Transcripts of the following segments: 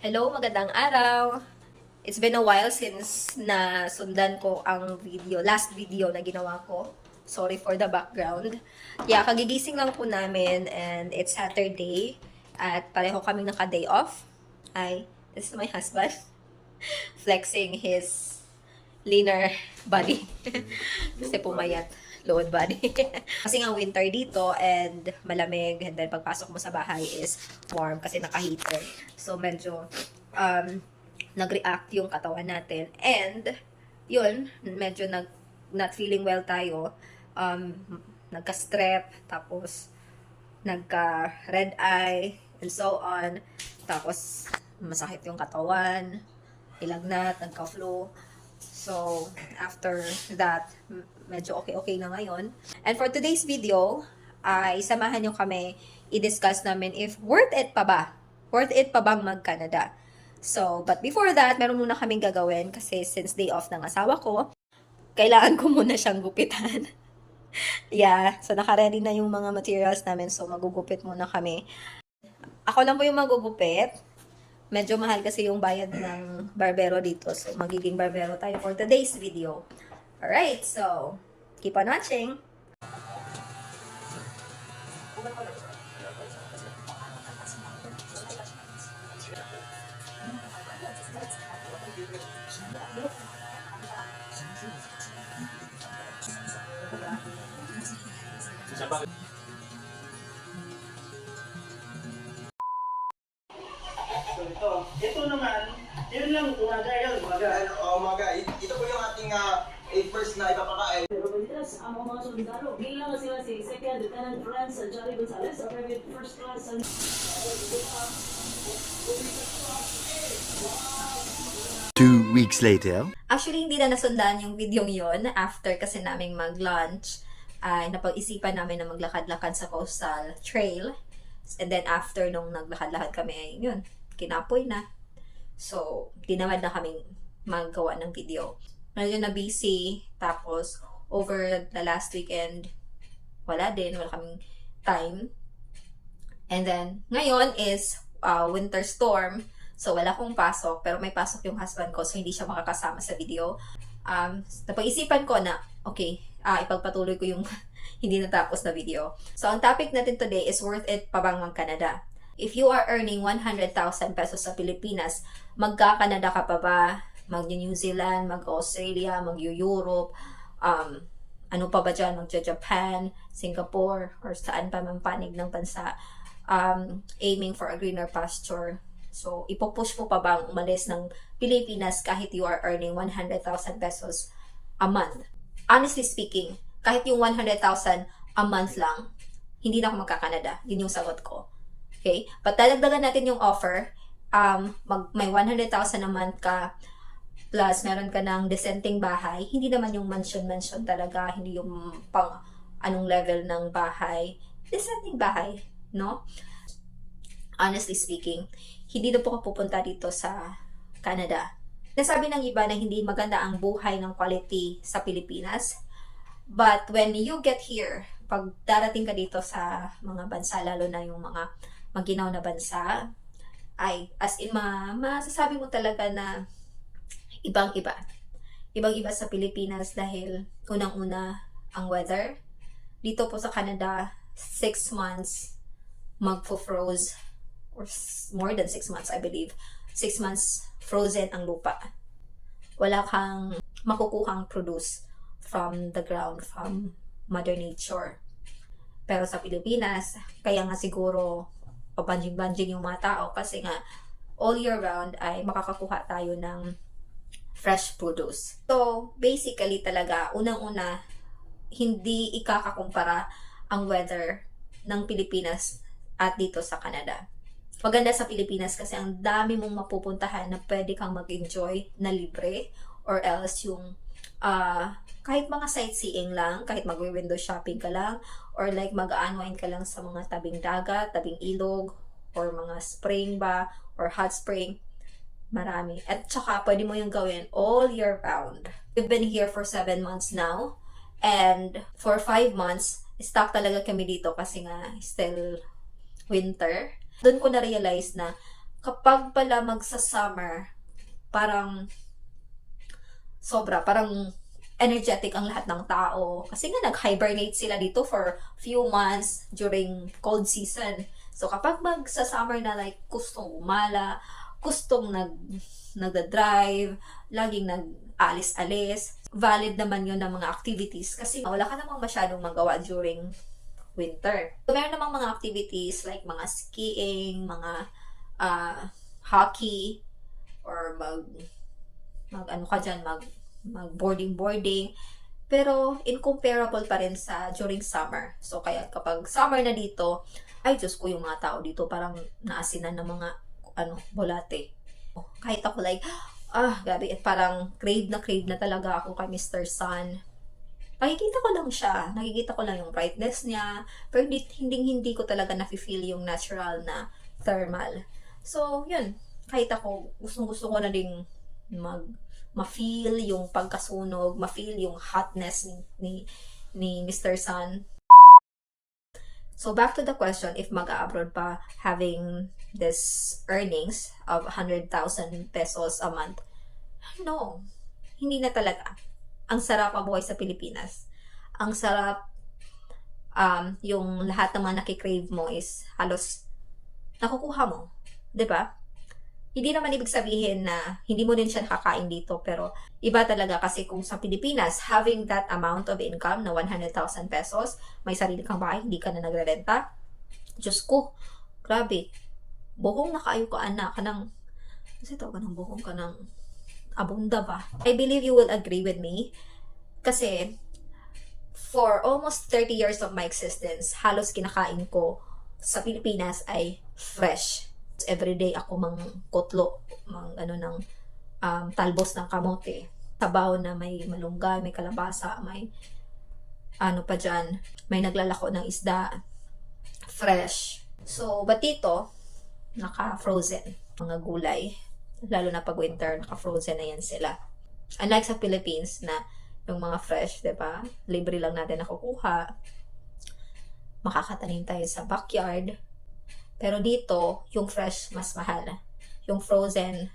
Hello, magandang araw! It's been a while since na sundan ko ang last video na ginawa ko. Sorry for the background. Yeah, kagigising lang po namin and it's Saturday at pareho kaming naka-day off. This is my husband flexing his leaner body. Kasi pumayat lower body. Kasi nga winter dito and malamig, and then pagpasok mo sa bahay is warm kasi naka-heater. So medyo nag-react yung katawan natin. And yun, medyo not feeling well tayo. Nagka-strep, tapos nagka-red eye, and so on. Tapos masakit yung katawan, ilagnat, nagka-flu. So, after that, medyo okay na ngayon. And for today's video, ay samahan nyo kami i-discuss namin if worth it pa ba? Worth it pa bang mag-Canada? So, but before that, meron muna kaming gagawin kasi since day off ng asawa ko, kailangan ko muna siyang gupitan. Yeah, so naka-ready na yung mga materials namin, so magugupit muna kami. Ako lang po yung magugupit. Medyo mahal kasi yung bayad ng barbero dito. So, magiging barbero tayo for today's video. Alright, so, keep on watching. So ito naman, yun lang, umaga yun, umaga. Umaga. Ito po yung ating first na ipapakain. Pero Benitez, ang mga sundalo, bilang sila si Second Lieutenant Franz Johnny Gonzalez, a private first class and... Two weeks later. Actually, hindi na nasundan yung video yon after kasi naming mag-lunch. Ay napag-isipan namin na maglakad-lakad sa coastal trail. And then after nung naglakad-lakad kami, ay yun, kinapoy na. So, tinamad na kaming maggawa ng video. Medyo na busy, tapos over the last weekend, wala kaming time. And then, ngayon is winter storm. So, wala kong pasok, pero may pasok yung husband ko, so hindi siya makakasama sa video. Napag-isipan ko na, okay, ipagpatuloy ko yung hindi natapos na video. So, ang topic natin today is worth it pa bang mag-Canada? If you are earning 100,000 pesos sa Pilipinas, magka-Canada ka pa ba? Mag-New Zealand, mag-Australia, mag-Europe, ano pa ba dyan? Mag-Japan, Singapore, or saan pa man panig ng bansa, aiming for a greener pasture. So, ipupush mo pa bang umalis ng Pilipinas kahit you are earning 100,000 pesos a month? Honestly speaking, kahit yung 100,000 a month lang, hindi na ako magka-Canada. Yun yung sagot ko. Okay? But dadagdagan natin yung offer. May 100,000 a month ka, plus meron ka ng dissenting bahay. Hindi naman yung mansion talaga. Hindi yung pang anong level ng bahay. Dissenting bahay. No? Honestly speaking, hindi na po ako pupunta dito sa Canada. Nasabi ng iba na hindi maganda ang buhay ng quality sa Pilipinas. But when you get here, pag darating ka dito sa mga bansa, lalo na yung mga maginaw na bansa, ay as in masasabi mo talaga na ibang-iba. Ibang-iba sa Pilipinas dahil unang-una ang weather. Dito po sa Canada, 6 months magpo-froze, or more than 6 months, I believe. 6 months frozen ang lupa. Wala kang makukuhang produce from the ground, from Mother Nature. Pero sa Pilipinas, kaya nga siguro pabanjing-banjing yung mga tao kasi nga all year round ay makakakuha tayo ng fresh produce. So, basically talaga, unang-una, hindi ikakakumpara ang weather ng Pilipinas at dito sa Canada. Maganda sa Pilipinas kasi ang dami mong mapupuntahan na pwede kang mag-enjoy na libre, or else yung kahit mga sightseeing lang, kahit mag-window shopping ka lang, or like mag-unwind ka lang sa mga tabing dagat, tabing ilog, or mga spring ba, or hot spring, marami. At saka pwede mo yung gawin all year round. We've been here for 7 months now, and for 5 months, stuck talaga kami dito kasi nga still winter. Doon ko na-realize na kapag pala magsa-summer, parang parang energetic ang lahat ng tao. Kasi nga nag-hibernate sila dito for few months during cold season. So kapag magsa-summer na like gustong umala, gustong nagda-drive, laging nag-alis-alis, valid naman yun ng mga activities kasi wala ka namang masyadong magawa during winter. So meron namang mga activities like mga skiing, mga hockey, or mag boarding. Pero incomparable pa rin sa during summer. So kaya kapag summer na dito, ay Diyos ko, yung mga tao dito parang naasinan ng mga bulate. Kahit ako like, grabe, parang crave na talaga ako kay Mr. Sun. Nakikita ko lang siya, nakikita ko lang yung brightness niya, pero hindi ko talaga nafe-feel yung natural na thermal. So, yun, kahit ako, gusto ko na ding ma-feel yung pagkasunog, ma-feel yung hotness ni Mr. Sun. So, back to the question, if mag-abroad pa having this earnings of 100,000 pesos a month, no, hindi na talaga. Ang sarap mabuhay sa Pilipinas. Ang sarap, yung lahat ng mga nakikrave mo is halos nakukuha mo. 'Di ba? Hindi naman ibig sabihin na hindi mo din siya nakakain dito, pero iba talaga kasi kung sa Pilipinas, having that amount of income na 100,000 pesos, may sarili kang bahay, hindi ka na nagrerenta. Diyos ko, grabe. Buhong nakaayo ka, anak, kasi tawag ka ng buhong ka ng abunda ba? I believe you will agree with me kasi for almost 30 years of my existence, halos kinakain ko sa Pilipinas ay fresh. Everyday ako mangkotlo, ng talbos ng kamote. Sabaw na may malunggay, may kalabasa, may pa dyan, may naglalako ng isda. Fresh. So, but dito, naka-frozen. Mga gulay. Lalo na pag winter, naka-frozen na yan sila. Unlike sa Philippines na yung mga fresh, diba? Libre lang natin nakukuha. Makakatanim tayo sa backyard. Pero dito, yung fresh mas mahal. Yung frozen,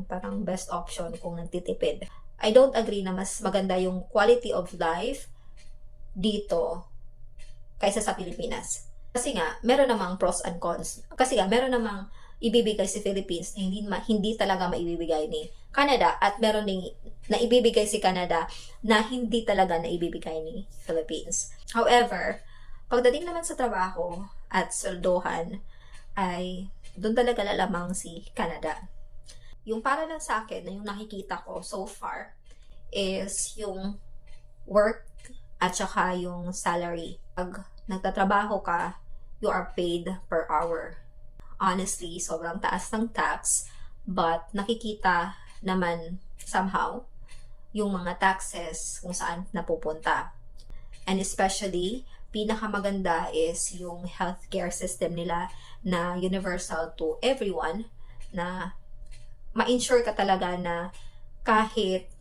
parang best option kung nagtitipid. I don't agree na mas maganda yung quality of life dito kaysa sa Pilipinas. Kasi nga, meron namang pros and cons. Kasi nga, meron namang ibibigay si Philippines na hindi talaga maibibigay ni Canada, at meron ding naibibigay si Canada na hindi talaga naibibigay ni Philippines. However, pagdating naman sa trabaho at soldohan, ay doon talaga lalamang si Canada. Yung para lang sa akin, na yung nakikita ko so far, is yung work at saka yung salary. Pag nagtatrabaho ka, you are paid per hour. Honestly, sobrang taas ng tax, but nakikita naman somehow yung mga taxes kung saan napupunta. And especially, pinakamaganda is yung healthcare system nila na universal to everyone, na ma-insure ka talaga na kahit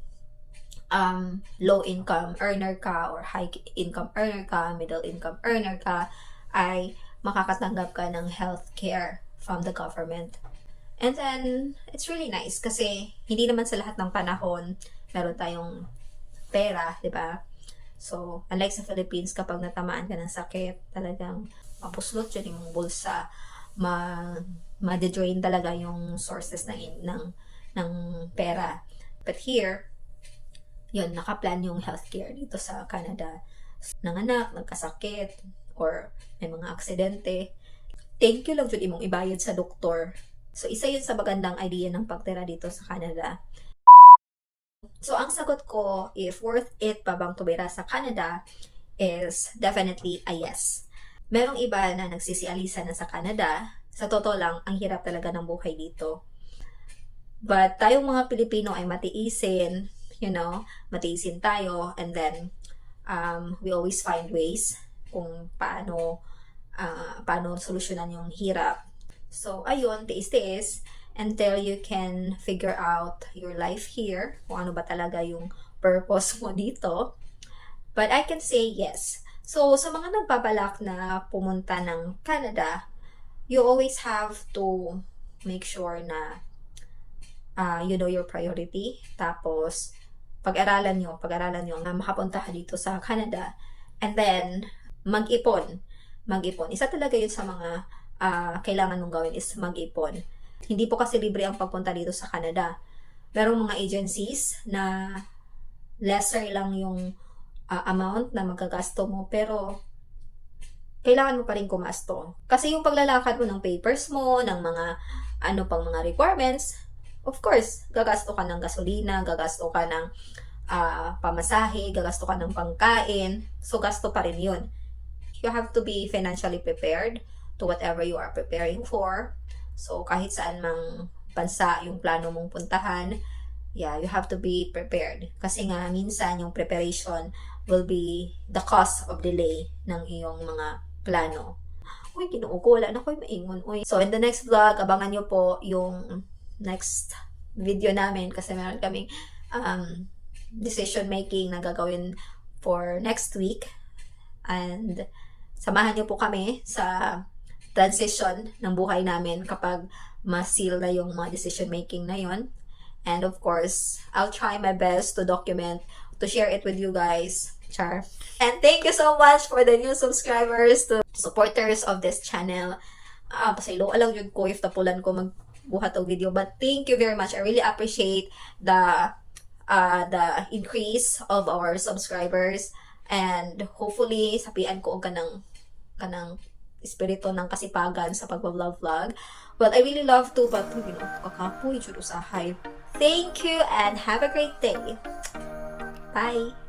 low income earner ka or high income earner ka, middle income earner ka, ay makakatanggap ka ng healthcare from the government. And then, it's really nice kasi hindi naman sa lahat ng panahon meron tayong pera, di ba? So, unlike sa Philippines, kapag natamaan ka ng sakit, talagang mapuslot yun yung bulsa, ma-drain talaga yung sources ng pera. But here, yun, nakaplan yung healthcare dito sa Canada. Nanganak, nagkasakit, or may mga aksidente, thank you lang dyan imong ibayad sa doktor. So, isa yun sa magandang idea ng pagtira dito sa Canada. So, ang sagot ko, if worth it pa bang tumira sa Canada, is definitely a yes. Merong iba na nagsisialisa na sa Canada. Sa totoo lang, ang hirap talaga ng buhay dito. But tayong mga Pilipino ay matiisin, matiisin tayo, and then we always find ways kung paano solusyonan yung hirap. So, ayun, tiis-tiis until you can figure out your life here, kung ano ba talaga yung purpose mo dito. But I can say yes. So, sa mga nagbabalak na pumunta ng Canada, you always have to make sure na you know your priority. Tapos, pag-aralan nyo na makapunta ka dito sa Canada. And then, mag-ipon. Isa talaga yun sa mga kailangan mong gawin is mag-ipon. Hindi po kasi libre ang pagpunta dito sa Canada. Merong mga agencies na lesser lang yung amount na magagasto mo, pero kailangan mo pa rin kumasto. Kasi yung paglalakad mo ng papers mo, ng mga pang mga requirements, of course, gagasto ka ng gasolina, gagasto ka ng pamasahe, gagasto ka ng pangkain, so gasto pa rin yun. You have to be financially prepared to whatever you are preparing for. So, kahit saan mang bansa yung plano mong puntahan, yeah, you have to be prepared. Kasi nga, minsan yung preparation will be the cause of delay ng iyong mga plano. Uy, kinuo ko, wala na ko'y maingon. Uy. So, in the next vlog, abangan nyo po yung next video namin kasi meron kaming decision making na gagawin for next week. And samahan nyo po kami sa transition ng buhay namin kapag ma-seal na yung mga decision making na yon. And of course, I'll try my best to document, to share it with you guys. Char. And thank you so much for the new subscribers, to supporters of this channel. Pasaylo alang yun ko if tapulan ko magbuhat og video. But thank you very much. I really appreciate the increase of our subscribers. And hopefully, sapian ko og kanang espiritu ng kasipagan sa pagbablog. Well, I really love to, but kakapoy, jud usahay. Thank you and have a great day. Bye!